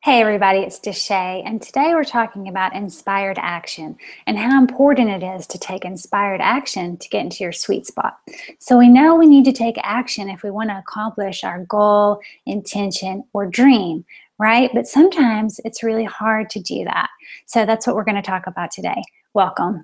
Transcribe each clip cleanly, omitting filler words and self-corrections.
Hey everybody, it's Deshay, and today we're talking about inspired action and how important it is to take inspired action to get into your sweet spot. So we know we need to take action if we want to accomplish our goal, intention, or dream, right? But sometimes it's really hard to do that. So that's what we're going to talk about today. Welcome.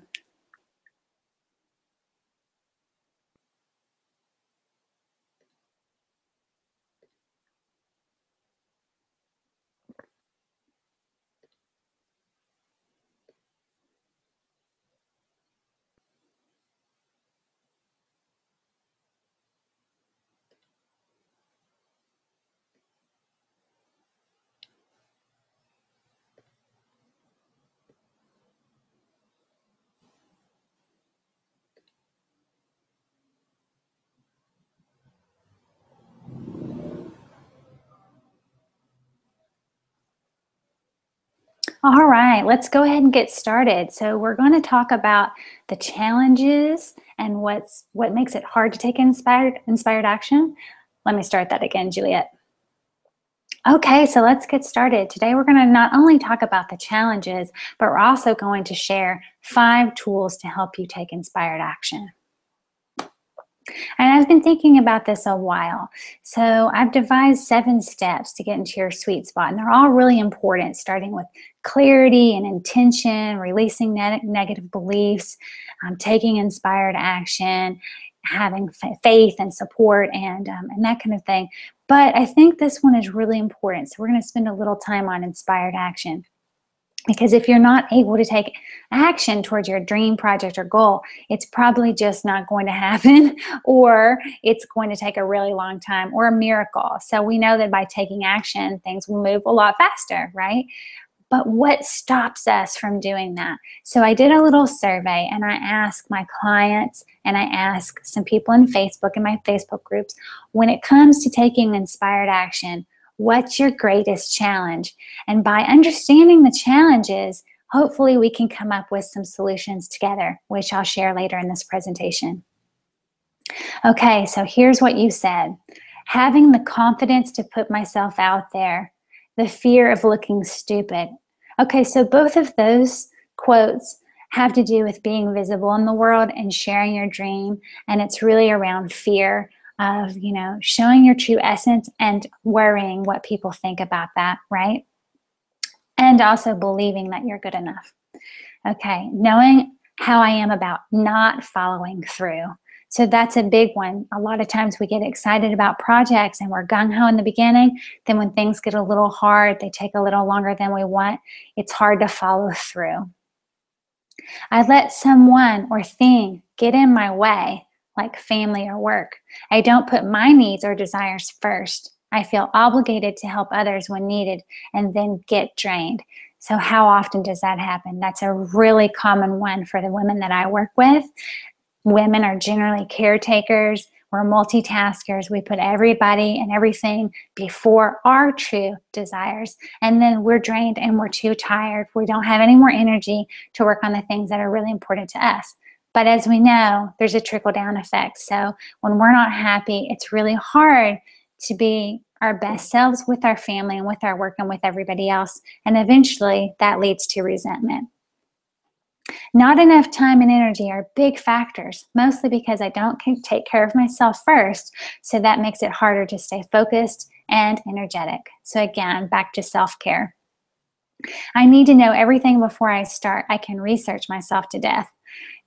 All right, let's go ahead and get started. So we're going to talk about the challenges and what makes it hard to take inspired action. Let me start that again, Juliet. Okay, so let's get started. Today we're going to not only talk about the challenges, but we're also going to share 5 tools to help you take inspired action. And I've been thinking about this a while. So I've devised 7 steps to get into your sweet spot, and they're all really important, starting with clarity and intention, releasing negative beliefs, taking inspired action, having faith and support, and that kind of thing. But I think this one is really important. So we're going to spend a little time on inspired action. Because if you're not able to take action towards your dream project or goal, it's probably just not going to happen, or it's going to take a really long time, or a miracle. So we know that by taking action, things will move a lot faster, right? But what stops us from doing that? So I did a little survey, and I asked my clients, and I asked some people in Facebook, in my Facebook groups, when it comes to taking inspired action, what's your greatest challenge? And by understanding the challenges, hopefully we can come up with some solutions together, which I'll share later in this presentation. Okay, so here's what you said. Having the confidence to put myself out there, the fear of looking stupid. Okay, so both of those quotes have to do with being visible in the world and sharing your dream, and it's really around fear of, showing your true essence and worrying what people think about that, right? And also believing that you're good enough. Okay, knowing how I am about not following through. So that's a big one. A lot of times we get excited about projects and we're gung-ho in the beginning. Then when things get a little hard, they take a little longer than we want, it's hard to follow through. I let someone or thing get in my way, like family or work. I don't put my needs or desires first. I feel obligated to help others when needed and then get drained. So how often does that happen? That's a really common one for the women that I work with. Women are generally caretakers. We're multitaskers. We put everybody and everything before our true desires. And then we're drained and we're too tired. We don't have any more energy to work on the things that are really important to us. But as we know, there's a trickle-down effect. So when we're not happy, it's really hard to be our best selves with our family and with our work and with everybody else. And eventually that leads to resentment. Not enough time and energy are big factors, mostly because I don't take care of myself first. So that makes it harder to stay focused and energetic. So again, back to self-care. I need to know everything before I start. I can research myself to death.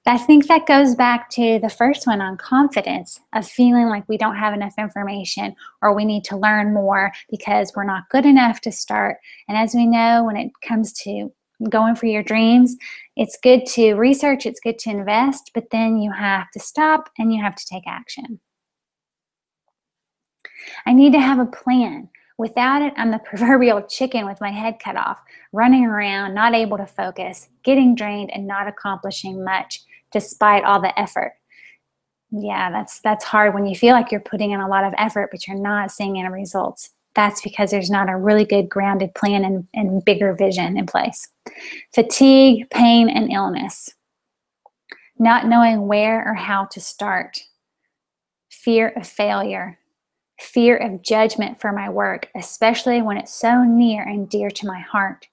I think that goes back to the first one on confidence, of feeling like we don't have enough information or we need to learn more because we're not good enough to start. And as we know, when it comes to going for your dreams, it's good to research, it's good to invest, but then you have to stop and you have to take action. I need to have a plan. Without it, I'm the proverbial chicken with my head cut off, running around, not able to focus, getting drained, and not accomplishing much despite all the effort. Yeah, that's hard when you feel like you're putting in a lot of effort, but you're not seeing any results. That's because there's not a really good grounded plan and bigger vision in place. Fatigue, pain, and illness. Not knowing where or how to start. Fear of failure. fear of judgment for my work, especially when it's so near and dear to my heart,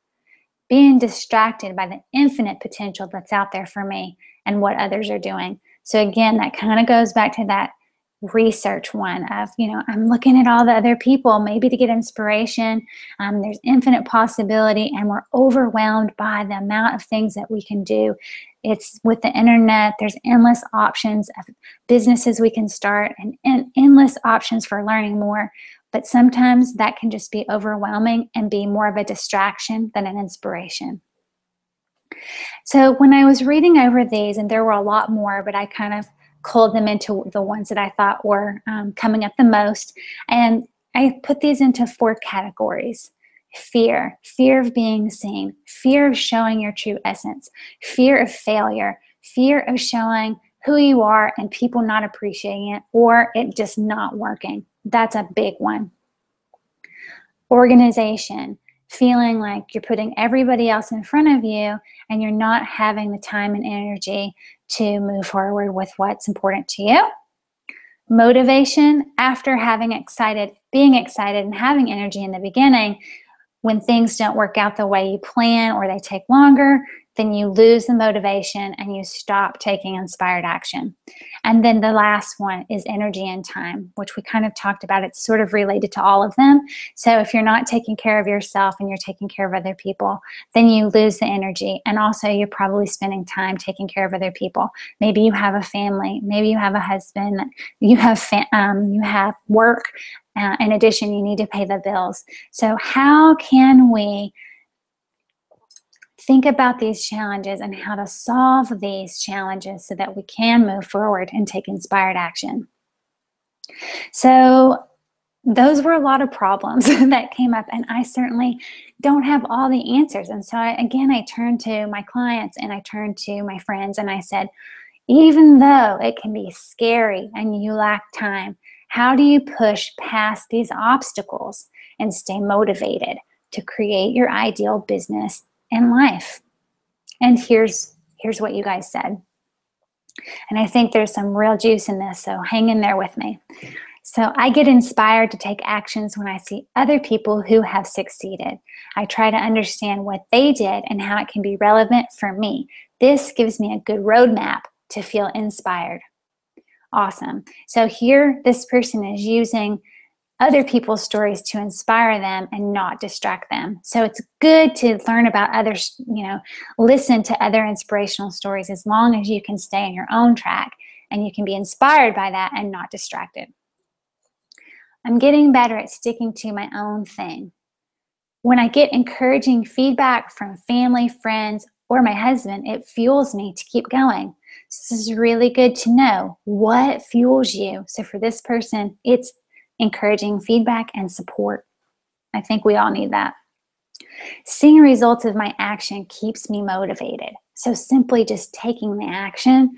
being distracted by the infinite potential that's out there for me and what others are doing. So again, that kind of goes back to that research one of, I'm looking at all the other people, maybe to get inspiration. There's infinite possibility, and we're overwhelmed by the amount of things that we can do. It's with the internet, there's endless options of businesses we can start and endless options for learning more. But sometimes that can just be overwhelming and be more of a distraction than an inspiration. So when I was reading over these, and there were a lot more, but I kind of culled them into the ones that I thought were coming up the most. And I put these into 4 categories. Fear of being seen, fear of showing your true essence, fear of failure, fear of showing who you are and people not appreciating it, or it just not working. That's a big one. Organization, feeling like you're putting everybody else in front of you and you're not having the time and energy to move forward with what's important to you. Motivation, after being excited and having energy in the beginning, when things don't work out the way you plan or they take longer, then you lose the motivation and you stop taking inspired action. And then the last one is energy and time, which we kind of talked about. It's sort of related to all of them. So if you're not taking care of yourself and you're taking care of other people, then you lose the energy. And also you're probably spending time taking care of other people. Maybe you have a family, maybe you have a husband, you have work. In addition, you need to pay the bills. So how can we think about these challenges and how to solve these challenges so that we can move forward and take inspired action? So those were a lot of problems that came up, and I certainly don't have all the answers. And so I turned to my clients and I turned to my friends and I said, even though it can be scary and you lack time, how do you push past these obstacles and stay motivated to create your ideal business and life? And here's what you guys said. And I think there's some real juice in this, so hang in there with me. So I get inspired to take actions when I see other people who have succeeded. I try to understand what they did and how it can be relevant for me. This gives me a good roadmap to feel inspired. Awesome. So here, this person is using other people's stories to inspire them and not distract them. So it's good to learn about others, listen to other inspirational stories as long as you can stay on your own track and you can be inspired by that and not distracted. I'm getting better at sticking to my own thing. When I get encouraging feedback from family, friends, or my husband, it fuels me to keep going. This is really good to know what fuels you. So for this person, it's encouraging feedback and support. I think we all need that. Seeing results of my action keeps me motivated. So simply just taking the action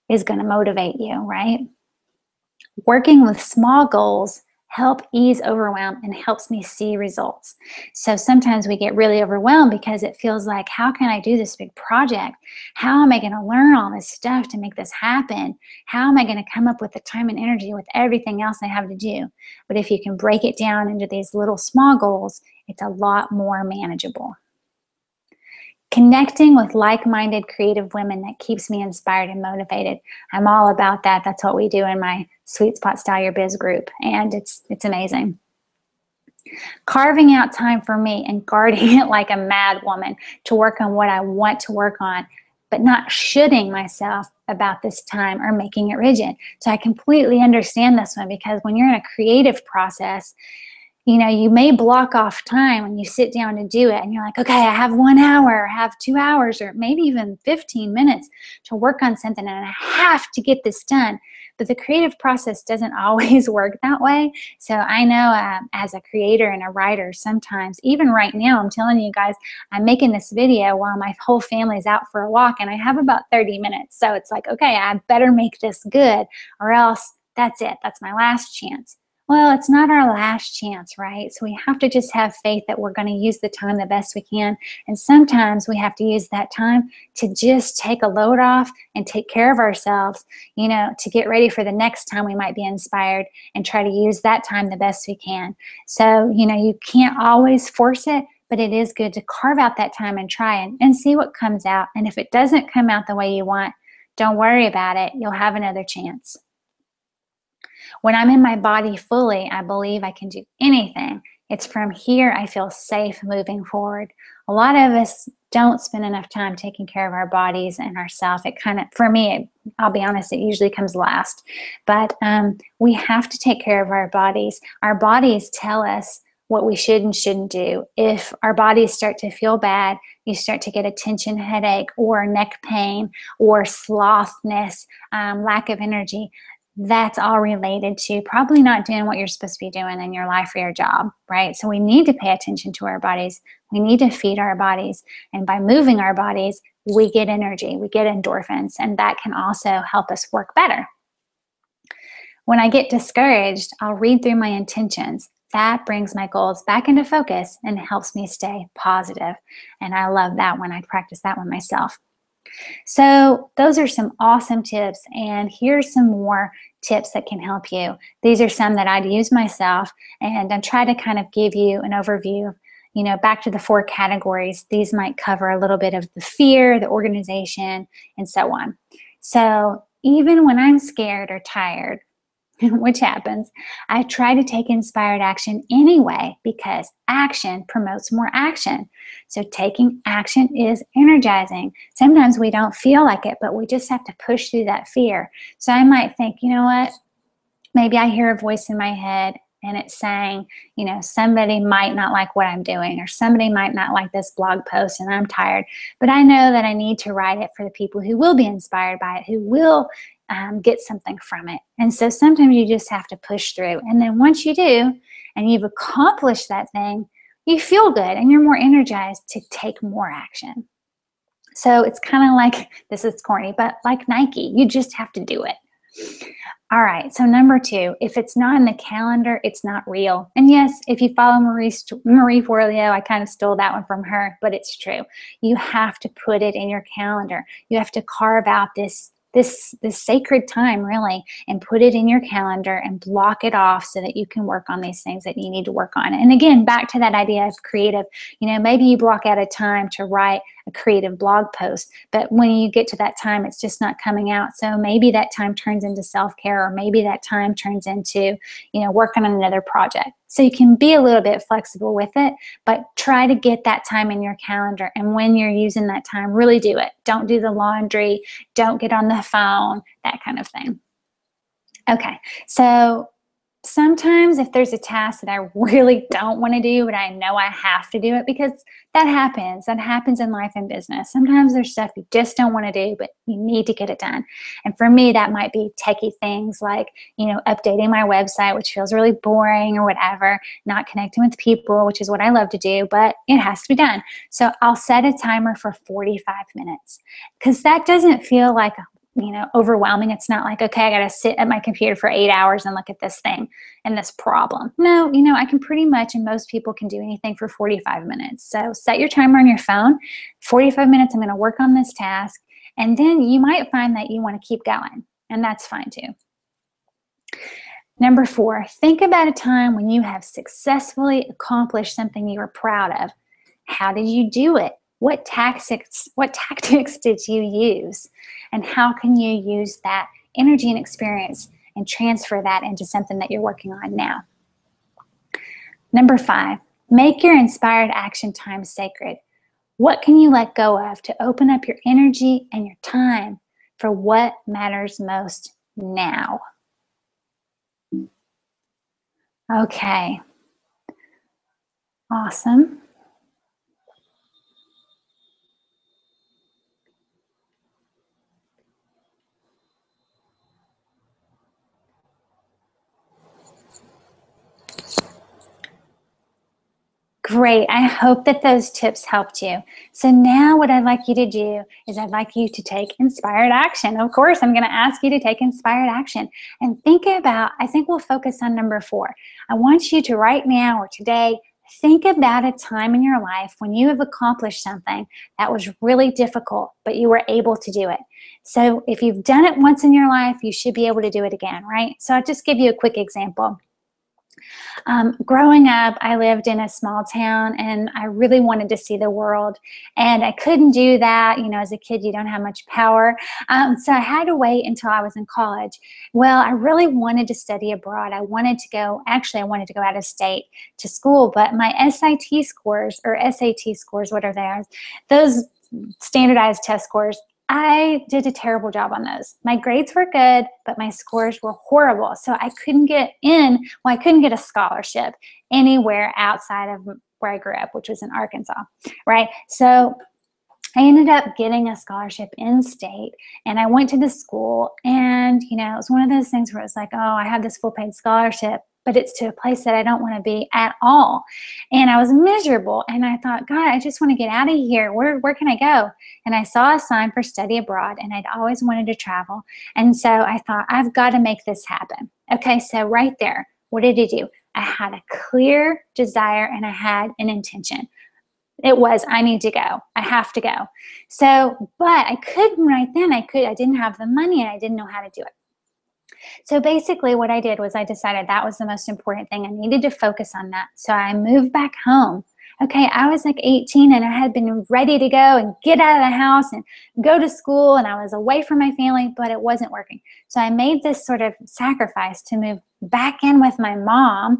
is going to motivate you, right? Working with small goals help ease overwhelm and helps me see results. So sometimes we get really overwhelmed because it feels like, how can I do this big project? How am I going to learn all this stuff to make this happen? How am I going to come up with the time and energy with everything else I have to do? But if you can break it down into these little small goals, it's a lot more manageable. Connecting with like-minded creative women that keeps me inspired and motivated. I'm all about that. That's what we do in my Sweet Spot Style Your Biz group, and it's amazing. Carving out time for me and guarding it like a mad woman to work on what I want to work on, but not shoulding myself about this time or making it rigid. So I completely understand this one, because when you're in a creative process, you may block off time when you sit down to do it and you're like, okay, I have 1 hour, I have 2 hours, or maybe even 15 minutes to work on something and I have to get this done. But the creative process doesn't always work that way. So I know as a creator and a writer, sometimes, even right now, I'm telling you guys, I'm making this video while my whole family is out for a walk and I have about 30 minutes. So it's like, okay, I better make this good or else that's it. That's my last chance. Well, it's not our last chance, right? So we have to just have faith that we're going to use the time the best we can. And sometimes we have to use that time to just take a load off and take care of ourselves, to get ready for the next time we might be inspired and try to use that time the best we can. So, you can't always force it, but it is good to carve out that time and try and see what comes out. And if it doesn't come out the way you want, don't worry about it. You'll have another chance. When I'm in my body fully, I believe I can do anything. It's from here I feel safe moving forward. A lot of us don't spend enough time taking care of our bodies and ourselves. It kind of, for me, I'll be honest, it usually comes last. But we have to take care of our bodies. Our bodies tell us what we should and shouldn't do. If our bodies start to feel bad, you start to get a tension headache or neck pain or slothness, lack of energy, that's all related to probably not doing what you're supposed to be doing in your life or your job, right? So we need to pay attention to our bodies. We need to feed our bodies. And by moving our bodies, we get energy, we get endorphins, and that can also help us work better. When I get discouraged, I'll read through my intentions. That brings my goals back into focus and helps me stay positive. And I love that one. I practice that one myself. So those are some awesome tips, and here's some more tips that can help you. These are some that I'd use myself, and I try to kind of give you an overview. Back to the 4 categories. These might cover a little bit of the fear, the organization, and so on. So even when I'm scared or tired, which happens, I try to take inspired action anyway because action promotes more action. So taking action is energizing. Sometimes we don't feel like it, but we just have to push through that fear. So I might think, you know what? Maybe I hear a voice in my head and it's saying, somebody might not like what I'm doing, or somebody might not like this blog post and I'm tired, but I know that I need to write it for the people who will be inspired by it, who will get something from it. And so sometimes you just have to push through. And then once you do, and you've accomplished that thing, you feel good and you're more energized to take more action. So it's kind of like, this is corny, but like Nike, you just have to do it. All right, so number 2, if it's not in the calendar, it's not real. And yes, if you follow Marie Forleo, I kind of stole that one from her, but it's true. You have to put it in your calendar. You have to carve out this sacred time, really, and put it in your calendar and block it off so that you can work on these things that you need to work on. And again, back to that idea of creative, maybe you block out a time to write a creative blog post, but when you get to that time, it's just not coming out. So maybe that time turns into self-care, or maybe that time turns into, working on another project. So you can be a little bit flexible with it, but try to get that time in your calendar. And when you're using that time, really do it. Don't do the laundry. Don't get on the phone, that kind of thing. Okay, so sometimes if there's a task that I really don't want to do, but I know I have to do it, because that happens in life and business. Sometimes there's stuff you just don't want to do, but you need to get it done. And for me, that might be techie things like, updating my website, which feels really boring or whatever, not connecting with people, which is what I love to do, but it has to be done. So I'll set a timer for 45 minutes because that doesn't feel like overwhelming. It's not like, okay, I got to sit at my computer for 8 hours and look at this thing and this problem. No, I can pretty much, and most people can do anything for 45 minutes. So set your timer on your phone, 45 minutes, I'm going to work on this task. And then you might find that you want to keep going, and that's fine too. Number 4, think about a time when you have successfully accomplished something you were proud of. How did you do it? What tactics did you use? And how can you use that energy and experience and transfer that into something that you're working on now? Number 5, make your inspired action time sacred. What can you let go of to open up your energy and your time for what matters most now? Okay. Awesome. Great. I hope that those tips helped you. So now what I'd like you to do is I'd like you to take inspired action. Of course, I'm going to ask you to take inspired action and think about, I think we'll focus on number 4. I want you to right now or today, think about a time in your life when you have accomplished something that was really difficult, but you were able to do it. So if you've done it once in your life, you should be able to do it again, right? So I'll just give you a quick example. Growing up, I lived in a small town and I really wanted to see the world, and I couldn't do that. You know, as a kid, you don't have much power. So I had to wait until I was in college. Well, I really wanted to study abroad. I wanted to go out of state to school, but my SAT scores, or SAT scores, whatever they are, those standardized test scores, I did a terrible job on those. My grades were good, but my scores were horrible. So I couldn't get in, well, I couldn't get a scholarship anywhere outside of where I grew up, which was in Arkansas, right? So I ended up getting a scholarship in state, and I went to the school, and, you know, it was one of those things where it's like, oh, I have this full paid scholarship, but it's to a place that I don't want to be at all. And I was miserable, and I thought, God, I just want to get out of here. Where can I go? And I saw a sign for study abroad, and I'd always wanted to travel. And so I thought, I've got to make this happen. Okay, so right there, what did it do? I had a clear desire and I had an intention. It was, I need to go. I have to go. So, but I couldn't right then. I didn't have the money and I didn't know how to do it. So basically what I did was I decided that was the most important thing. I needed to focus on that. So I moved back home. Okay, I was like 18 and I had been ready to go and get out of the house and go to school, and I was away from my family, but it wasn't working. So I made this sort of sacrifice to move back in with my mom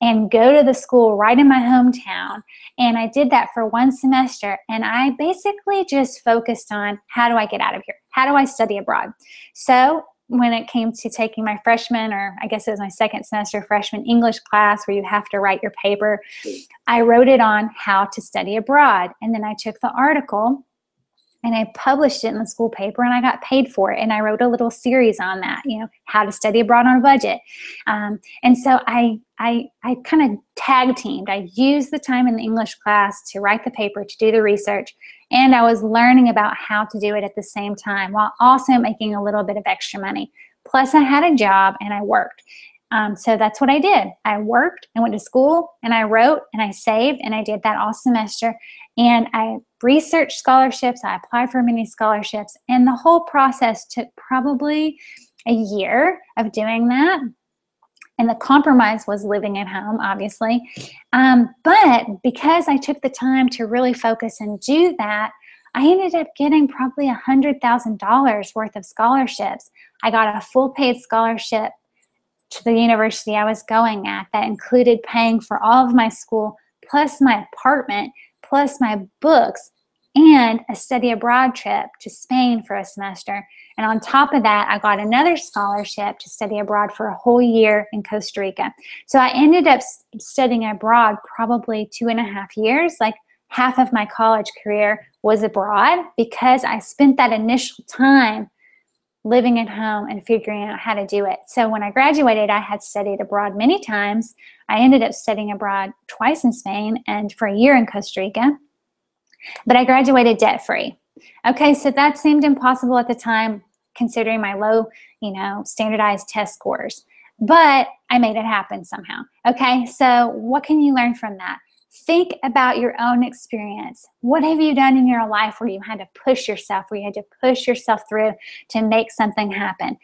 and go to the school right in my hometown. And I did that for 1 semester, and I basically just focused on, how do I get out of here? How do I study abroad? So when it came to taking my freshman, or I guess it was my second semester freshman English class where you have to write your paper, I wrote it on how to study abroad. And then I took the article and I published it in the school paper, and I got paid for it. And I wrote a little series on that, you know, how to study abroad on a budget. And so I kind of tag teamed. I used the time in the English class to write the paper, to do the research, and I was learning about how to do it at the same time while also making a little bit of extra money. Plus I had a job and I worked. So that's what I did. I worked, I went to school, and I wrote, and I saved, and I did that all semester. And I researched scholarships. I applied for many scholarships, and the whole process took probably a year of doing that. And the compromise was living at home, obviously. But because I took the time to really focus and do that, I ended up getting probably $100,000 worth of scholarships. I got a full paid scholarship to the university I was going at that included paying for all of my school, plus my apartment, plus my books, and a study abroad trip to Spain for a semester. And on top of that, I got another scholarship to study abroad for a whole year in Costa Rica. So I ended up studying abroad probably 2.5 years. Like half of my college career was abroad because I spent that initial time living at home and figuring out how to do it. So when I graduated, I had studied abroad many times. I ended up studying abroad twice in Spain and for a year in Costa Rica. But I graduated debt-free. Okay, so that seemed impossible at the time, considering my low, standardized test scores. But I made it happen somehow. Okay, so what can you learn from that? Think about your own experience. What have you done in your life where you had to push yourself, through to make something happen?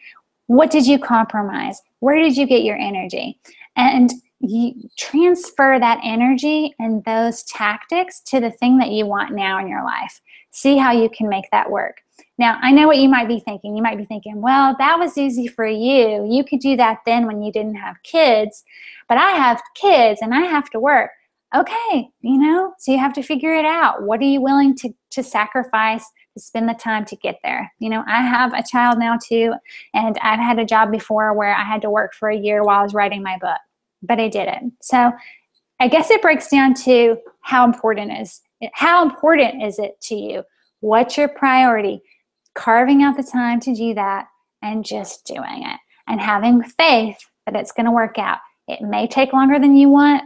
What did you compromise? Where did you get your energy? And you transfer that energy and those tactics to the thing that you want now in your life. See how you can make that work. Now, I know what you might be thinking. You might be thinking, well, that was easy for you. You could do that then when you didn't have kids, but I have kids and I have to work. Okay, so you have to figure it out. What are you willing to sacrifice to spend the time to get there? I have a child now too, and I've had a job before where I had to work for a year while I was writing my book, but I did it. So I guess it breaks down to how important is it to you? What's your priority? Carving out the time to do that and just doing it and having faith that it's going to work out. It may take longer than you want.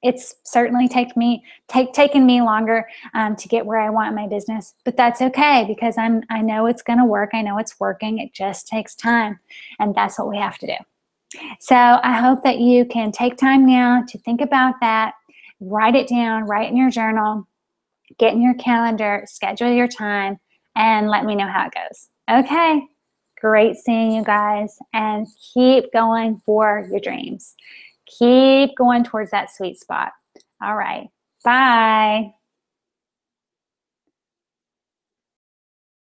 It's certainly taken me longer to get where I want in my business, but that's okay because I know it's going to work. I know it's working. It just takes time, and that's what we have to do. So I hope that you can take time now to think about that, write it down, write in your journal, get in your calendar, schedule your time, and let me know how it goes. Okay, great seeing you guys, and keep going for your dreams. Keep going towards that sweet spot. All right, bye.